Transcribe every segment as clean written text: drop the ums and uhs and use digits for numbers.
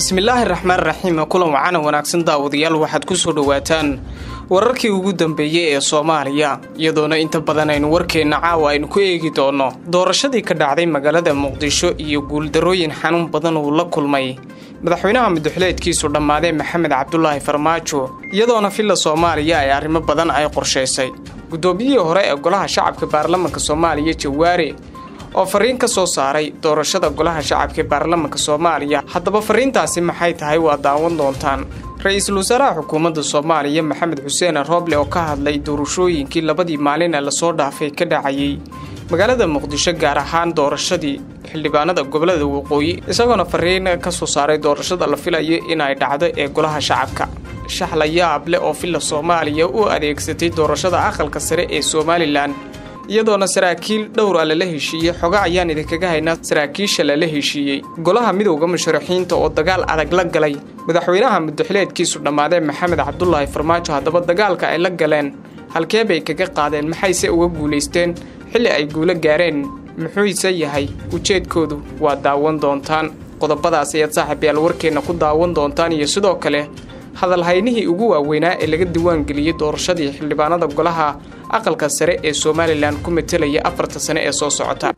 bismillaahi raxmaani raxiim kulan wacana wanaagsan daawadayaal waxaad ku soo dhawaataan wararkii ugu dambeeyay ee Soomaaliya iyadoona inta badan aynu warkeena caawa aynu ku eegi doono doorashadii ka dhacday magaalada Muqdisho iyo guuldarooyin xanuun badan oo la kulmay madaxweynaha madaxweyneedkiisu dhamaaday Maxamed Cabdullaahi Farmaajo iyadoona filla Soomaaliya ay arrimo badan ay qorsheysay gudoomiyihii hore ee golaha shacabka baarlamaanka Soomaaliya Jawaare oo fariin ka soo saaray doorashada golaha shacabka baarlamaanka Soomaaliya haddaba fariintaasi maxay tahay waa daawan doontaan ra'iisul wasaaraha xukuumadda Soomaaliya Maxamed Xuseen Rooble oo ka hadlay doorashooyinkii labadii maalin ee la soo dhaafay ka dhacayay magaalada Muqdisho gaar ahaan doorashadii xildhibaanada gobolada waqooyi isagoo fariin ka soo saaray doorashada la filayo in ay dhacdo ee golaha shacabka shaxla yaab leh oo filla Soomaaliya u adeegsatay doorashada aqalka sare ee Somaliland iyadoona saraakiil dhowr ah la heshiiyay xoga ayaan idinkaga haynaa saraakiisha la heshiiyay golaha midowga musharaxiinta oo dagaal adag la galay madaxweynaha madaxweyneedkiisu dhamaaday Maxamed Cabdullaahi Farmaajo haddaba dagaalka ay la galeen halkee bay kaga qaadeen maxayse uga guuleysteen xilli ay guulo gaareen muxuu yahay ujeedkoodu waa daawan doontaan qodobadaas ayaad saaxiibayaal warkeena ku daawan doontaan iyo sidoo kale hadal haynihii ugu waaweynaa ee laga diiwaan geliyay doorashadii xildhibaanada golaha aqalka sare ee Somaliland ku metelaya 4 sano ee soo socota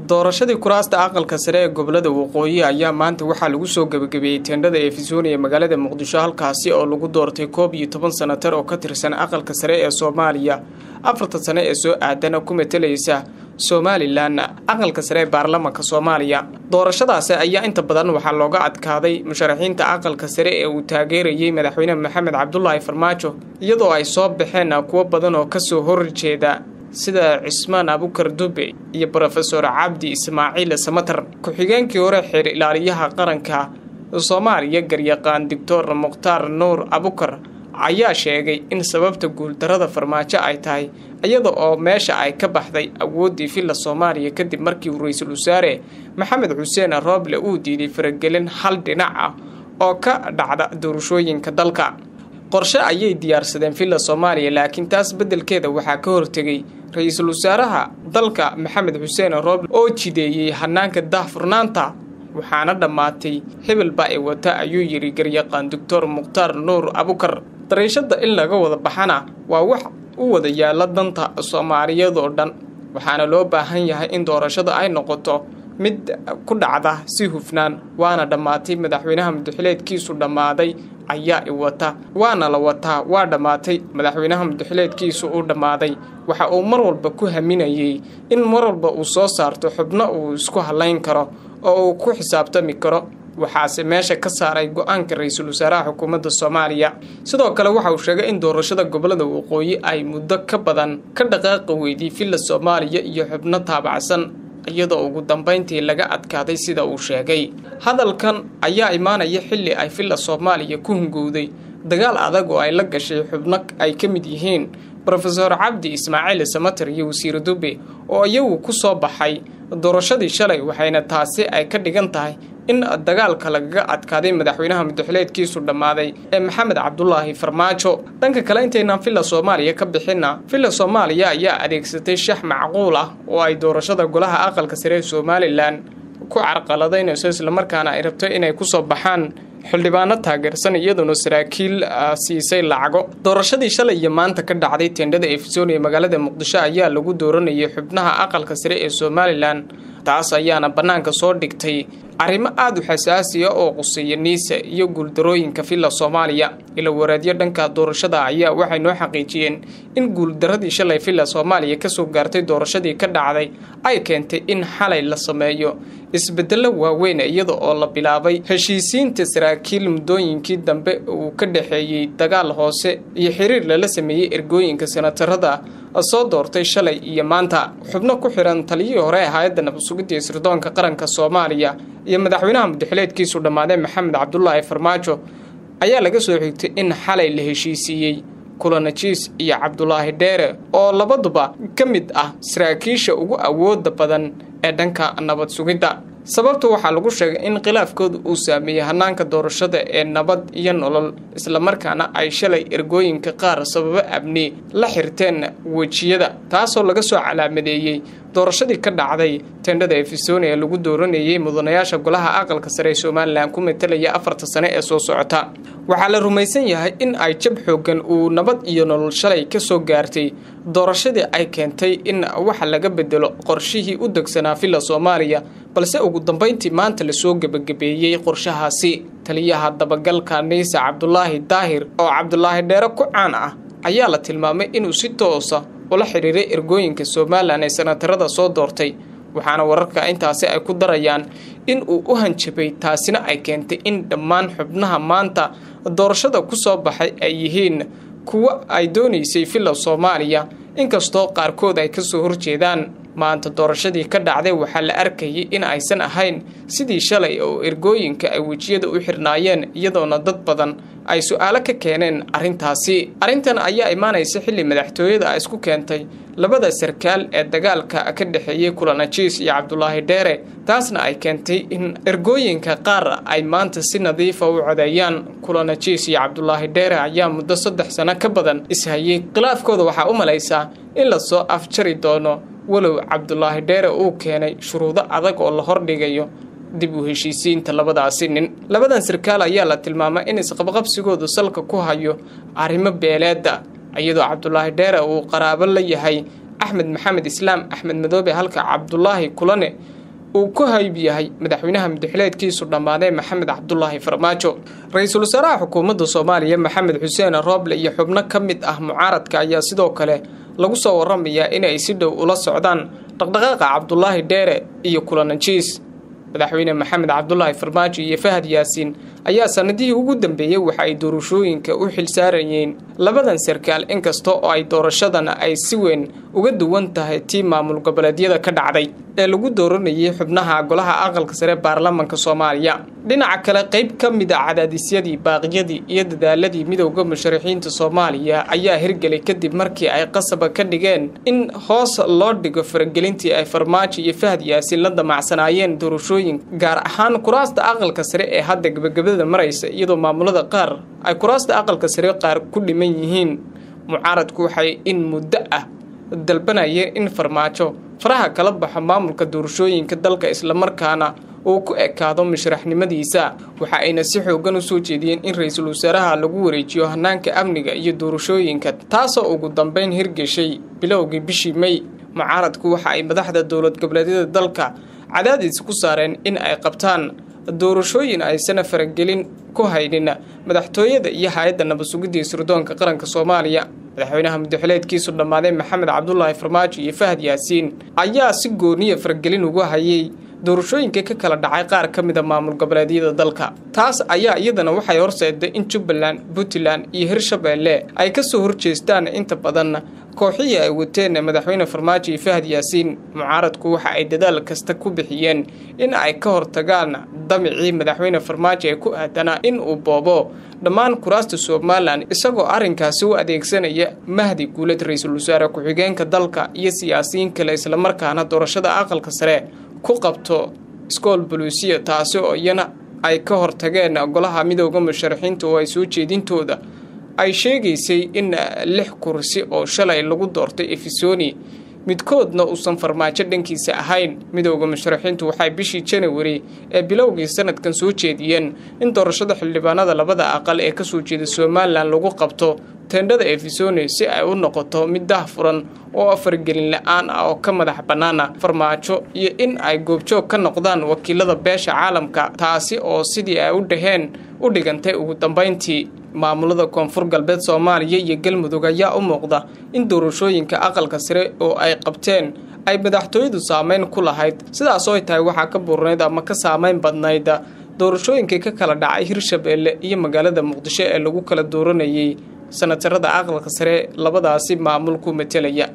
doorashadii kuraasta aqalka sare ee gobolada waqooyi ayaa maanta waxaa lagu soo gabagabeeyay teendhada ee Fisooniya magaalada Muqdisho halkaasi oo lagu doortay 11 sanatar oo ka tirsan aqalka sare ee Soomaaliya 4 sano ee soo aadana ku metelaysa Somaliland aqalka sare ee baarlamaanka Soomaaliya doorashadaasi ayaa inta badan waxa looga adkaaday musharaxiinta aqalka sare ee uu taageerayay madaxweynaha Maxamed Cabdullaahi Farmaajo iyadoo ay soo baxeen kuwa badan oo ka soo horjeeda sida Cismaan Abukar Dube iyo Professor Cabdi Ismaaciil Samatar ku-xigeenkii hore xeer ilaaliyaha qaranka Soomaaliya garyaqaan Dr. Mukhtaar Nuur Abukar ayaa sheegay in sababta guuldarada Farmaajo ay tahay iyada oo meesha ay ka baxday awoodii filla Soomaaliya kadib markii ra'iisul wasaare Maxamed Xuseen Rooble uu diiday faragelin hal dhinac ah oo ka dhacda doorashooyinka dalka qorshe ayay diyaarsadeen filla Soomaaliya laakiin taas bedelkeeda waxa ka hortagay ra'iisul wasaaraha dalka Maxamed Xuseen Rooble oo jideeyay hanaanka daahfurnaanta waxaana dhamaatay hebelba ay wata ayuu yiri garyaqaan Dr. Mukhtaar Nuur Abukar darashada in laga wada baxana waa wax u wada yaala danta Soomaaliyeed oo dhan waxaana loo baahan yahay in doorashada ay noqoto mid ku dhacda si hufnaan waana dhamaatay madaxweynaha madaxweyneedkiisu dhamaaday ayaa i wata waana la wataa waa dhamaatay madaxweynaha madaxweyneedkiisu uu dhamaaday waxa uu mar walba ku haminayay in mar walba uu soo saarto xubno uu isku halayn karo oo uu ku xisaabtami karo waxaase meesha ka saaray go'aanka ra'iisul wasaaraha xukuumadda Soomaaliya sidoo kale waxa uu sheegay in doorashada gobolada waqooyi ay muddo ka badan ka dhaqaaqi weydii filla Soomaaliya iyo xubno taabacsan iyadoo ugu dambeyntii laga adkaaday sida uu sheegay hadalkan ayaa imaanaya xilli ay filla Soomaaliya ku hungowday dagaal adag oo ay la gashay xubno ay ka mid yihiin Professor Cabdi Ismaaciil Samatar iyo Wasiir Dube oo iyagu ku soo baxay doorashadii shalay waxayna taasi ay ka dhigan tahay in dagaalka laga adkaaday madaxweynaha madaxweyneedkiisu dhamaaday ee Maxamed Cabdullaahi Farmaajo dhanka kale intayna filla Soomaaliya ka bixina filla Soomaaliya ayaa adeegsatay shax macquul ah oo ay doorashada golaha aqalka sare ee Somaliland ku carqaladaynayso isla markaana ay rabto inay ku soo baxaan xildhibaano taageersan iyadoo saraakiil siisay lacago doorashadii shalay iyo maanta ka dhacday teendhada ee Fisooniya magaalada Muqdisho ayaa lagu dooranayay xubnaha aqalka sare ee Somaliland taas ayaana banaanka soo dhigtay arrimo aad u xasaasi ah oo quseeya niisa iyo guuldarooyinka filla Soomaaliya ila waraadiyo dhanka doorashada ayaa waxay noo xaqiijiyeen in guuldaradii shalay filla Soomaaliya ka soo gaartay doorashadii ka dhacday ay keentay in xalay la sameeyo isbedelo waaweyn iyada oo la bilaabay heshiisiinta saraakiil muddooyinkii dambe uu ka dhaxeeyay dagaal hoose iyo xiriir la sameeyay ergooyinka senatarada soo doortay shalay iyo maanta xubno ku xiran taliyihii hore hay'adda nabad-sugidda ee sirdoonka qaranka Soomaaliya iyo madaxweynaha madaxweyneedkiisu dhamaaday Maxamed Cabdullaahi Farmaajo ayaa laga soo xigtay in xalay la heshiisiyay Kulanajiis iyo Cabdullaahi Dheere oo labaduba ka mid ah saraakiisha ugu awooda badan ee dhanka nabad sugidda sababtu waxaa lagu sheegay in khilaafkooda uu saameeyay hanaanka doorashada ee nabad iyo nolol isla markaana ay shalay ergooyinka qaar sababo amni la xirteen wejiyada taasoo laga soo calaamadeeyay doorashadii ka dhacday teendhada Efesoni ee lagu dooranayay mudanayaasha golaha aqalka sare ee Soomaaliland ku metelaya 4 sano ee soo socota waxaa la rumaysan yahay in ay jab xoogan uu nabad iyo nolol shalay ka soo gaartay doorashadii ay keentay in waxa laga bedelo qorshihii u degsanaa fila Soomaaliya balse ugu dambeyntii maanta la soo gabagabeeyay qorshahaasi taliyaha dabagalka Neysa Cabdullaahi Daahir oo Cabdullaahi Dheere ku caan ah ayaa la tilmaamay inuu si toos ah ula xiriiray ergooyinka Soomaaliland ee sanatarada soo doortay waxaana wararka intaasi ay ku darayaan in uu u hanjabay taasina ay keentay in dhammaan xubnaha maanta doorashada ku soo baxay ay yihiin kuwa ay doonaysay fila Soomaaliya inkastoo qaarkood ay ka soo horjeedaan maanta doorashadii ka dhacday waxaa la arkayay in aysan ahayn sidii shalay oo ergooyinka ay wajiyada u xirnaayeen iyadoona dad badan ay su'aalo ka keeneen arintan ayaa imaanaysa xilli madaxtooyada ay isku keentay labada sarkaal ee dagaalka ka dhaxeeyay Kulanajiis iyo Cabdullaahi Dheere taasna ay keentay in ergooyinka qaar ay maanta si nadiif ah u codeeyaan Kulanajiis iyo Cabdullaahi Dheere ayaa muddo 3 sano ka badan ishayay khilaafkooda waxaa u malaysaa in la soo afjari doono walow Cabdullaahi Dheere uu keenay shuruudo adag oo la hordhigayo dib u heshiisiinta labadaasi nin labadan sarkaal ayaa la tilmaamay in isqabqabsigoodu salka ku hayo arrimo beeleeda iyadoo Cabdullaahi Dheere uu qaraabo la yahay Axmed Maxamed Islaam Axmed Madoobe halka Cabdullaahi Kulane uu ku hayb yahay madaxweynaha madaxleedkiisu dhamaaday Maxamed Cabdullaahi Farmaajo ra'iisul wasaaraha xukuumadda Soomaaliya Maxamed Xuseen Rooble iyo xubno ka mid ah mucaaradka ayaa sidoo kale lagu soo waramayaa in ay si dhow ula socdaan dhaqdhaqaaqa Cabdullaahi Dheere iyo Kulanajiis madaxweyne Maxamed Cabdullaahi Farmaajo iyo Fahad Yaasiin ayaa sanadihii ugu dambeeyay waxa ay doorashooyinka u xilsaarayeen labadan sarkaal inkastoo oo ay doorashadana ay si weyn uga duwan tahay tii maamul goboleedyada ka dhacday ee lagu dooranayay xubnaha golaha aqalka sare baarlamaanka Soomaaliya dhinaca kale qayb ka mid ah cadaadisyadii baaqyadii iyo dadaaladii midowga musharaxiinta Soomaaliya ayaa hirgelay kadib markii ay qasab ka dhigeen in hoos loo dhigo faragelintii ay Farmaajo iyo Fahad Yaasiin la damacsanaayeen doorashooyin gaar ahaan kuraasta aqalka sare ee hadda gabagabada maraysa iyadoo maamulada qaar ay kuraasta aqalka sare qaar ku dhiman yihiin mucaaradku waxay in muddo ah dalbanayeen in Farmaajo faraha kala baxo maamulka doorashooyinka dalka isla markaana uu ku ekaado musharaxnimadiisa waxa ayna si xoogan u soo jeediyeen in ra'iisul wasaaraha lagu wareejiyo hanaanka amniga iyo doorashooyinka taasoo ugu dambeyn hirgashay bilowgii bishii May mucaaradku waxa ay madaxda dowlad goboleedyada dalka cadaadis ku saareen in ay qabtaan doorashooyin aysan faragelin ku haynin madaxtooyada iyo hay'adda nabad sugidda sirdoonka qaranka Soomaaliya madaxweynaha madaxleedkiisu dhamaaday Maxamed Cabdullaahi Farmaajo iyo Fahad Yaasiin ayaa si gooniya faragelin ugu hayay doorashooyinka ka kala dhacay qaar ka mid ah maamul goboleedyada dalka taas ayaa iyadana waxay horseeday in Jubbaland Puntland iyo Hirshabelle ay ka soo horjeestaan inta badan kooxihii ay wateen madaxweyne Farmaajo iyo Fahad Yaasiin mucaaradku waxa ay dadaal kasta ku bixiyeen in ay ka hortagaan damicii madaxweyne Farmaajo ee ku aadanaa in uu boobo dhammaan kuraasta Soomaaliland isagoo arrinkaasi u adeegsanaya Mahdi Guuled ra'iisul wasaare ku-xigeenka dalka iyo siyaasiyiin kale isla markaana doorashada aqalka sare ku qabto iskool bulshada taasi oo iyana ay ka hortageen golaha midowga musharaxiinta oo ay soo jeedintooda ay sheegaysay in 6 kursi oo shalay lagu doortay Efesoni midkoodna uusan Farmaajo dhankiisa ahayn midowga musharaxiintu waxay bishii January ee bilowgii sanadkan soo jeediyeen in doorashada xildhibaanada labada aqal ee ka soo jeeda Soomaaliland lagu qabto teendhada Efesoni si ay u noqoto mid daahfuran oo fargelin la'aan ah oo ka madax banaana Farmaajo iyo in ay goobjoog ka noqdaan wakiilada beesha caalamka taasi oo sidii ay u dhaheen u dhigantay ugu dambeyntii maamulada koonfur galbeed Soomaaliya iyo Galmudug ayaa u muuqda in doorashooyinka aqalka sare oo ay qabteen ay madaxtooyadu saameyn ku lahayd sidaas oo ay tahay waxa ka burneyd ama ka saameyn badnayd doorashooyinka ka kala dhacay Hirshabelle iyo magaalada Muqdisho ee lagu kala dooranayay sanatarada aqalka sare labadaasi maamul ku metelaya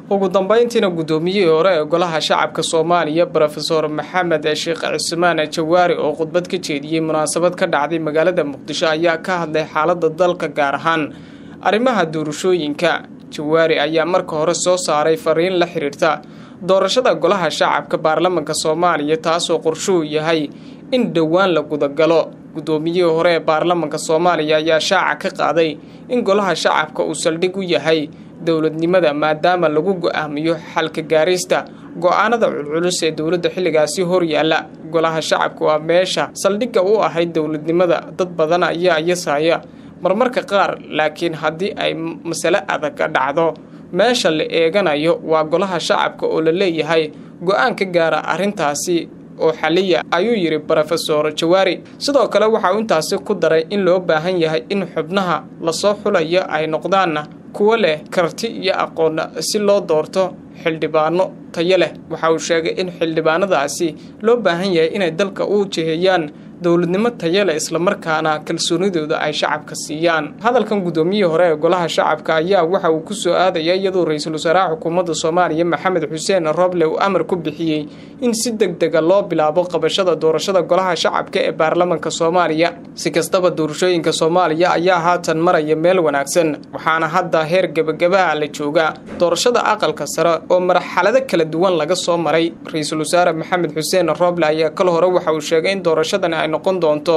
ugu dambeyntiina gudoomiyihii hore ee golaha shacabka Soomaaliya Professor Maxamed Sheekh Cismaan Jawaari oo khudbad ka jeediyay munaasabad ka dhacday magaalada Muqdisho ayaa ka hadlay xaaladda dalka gaar ahaan arrimaha doorashooyinka Jawaari ayaa marka hore soo saaray fariin la xiriirta doorashada golaha shacabka baarlamaanka Soomaaliya taasoo qorshuhu yahay in dhawaan la gudagalo gudoomiyihii hore ee baarlamaanka Soomaaliya ayaa shaaca ka qaaday in golaha shacabka uu saldhig u yahay dawladnimada maadaama lagu go'aamiyo xalka gaarista go'aanada culculus ee dawladda xilligaasi hor yaala golaha shacabka waa meesha saldhigga u ahayd dawladnimada dad badan ayaa yasaya marmarka qaar laakiin haddii ay mas'ale adag dhacdo meesha la eeganayo waa golaha shacabka oo la leeyahay go'aan ka gaara arrintaasi oo xaliya ayuu yiri Professor Jawaari sidoo kale waxa uu intaasi ku daray in loo baahan yahay in xubnaha la soo xulayo ay noqdaan kuwa leh karti iyo aqoon si loo doorto xildhibaano tayo leh waxa uu sheegay in xildhibaanadaasi loo baahan yahay inay dalka u jeeyaan dawladnimo tayo leh isla markaana kalsoonidooda ay shacabka siiyaan hadalkan gudoomiyihii hore ee golaha shacabka ayaa waxa uu ku soo aadayay iyadoo ra'iisul wasaaraha xukuumadda Soomaaliya Maxamed Xuseen Roble uu amar ku bixiyay in si degdeg ah loo bilaabo qabashada doorashada golaha shacabka ee baarlamaanka Soomaaliya si kastaba doorashooyinka Soomaaliya ayaa haatan maraya meel wanaagsan waxaana hadda heer gabagaba la jooga doorashada aqalka sare oo marxalado kala duwan laga soo maray ra'iisul wasaare Maxamed Xuseen Roble ayaa kala hore waxa uu sheegay in doorashadan ay noqon doonto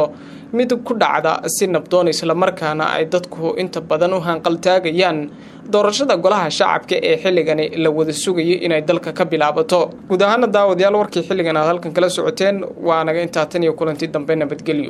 mid ku dhacda si nabdoon isla markaana ay dadku inta badan u hanqal taagayaan doorashada golaha shacabka ee xilligani la wada sugayay inay dalka ka bilaabato guud ahaan daawadayaal warkii xilligan aad halkan kala socoteen waa naga inta tan iyo kulantii dambe nabadgelyo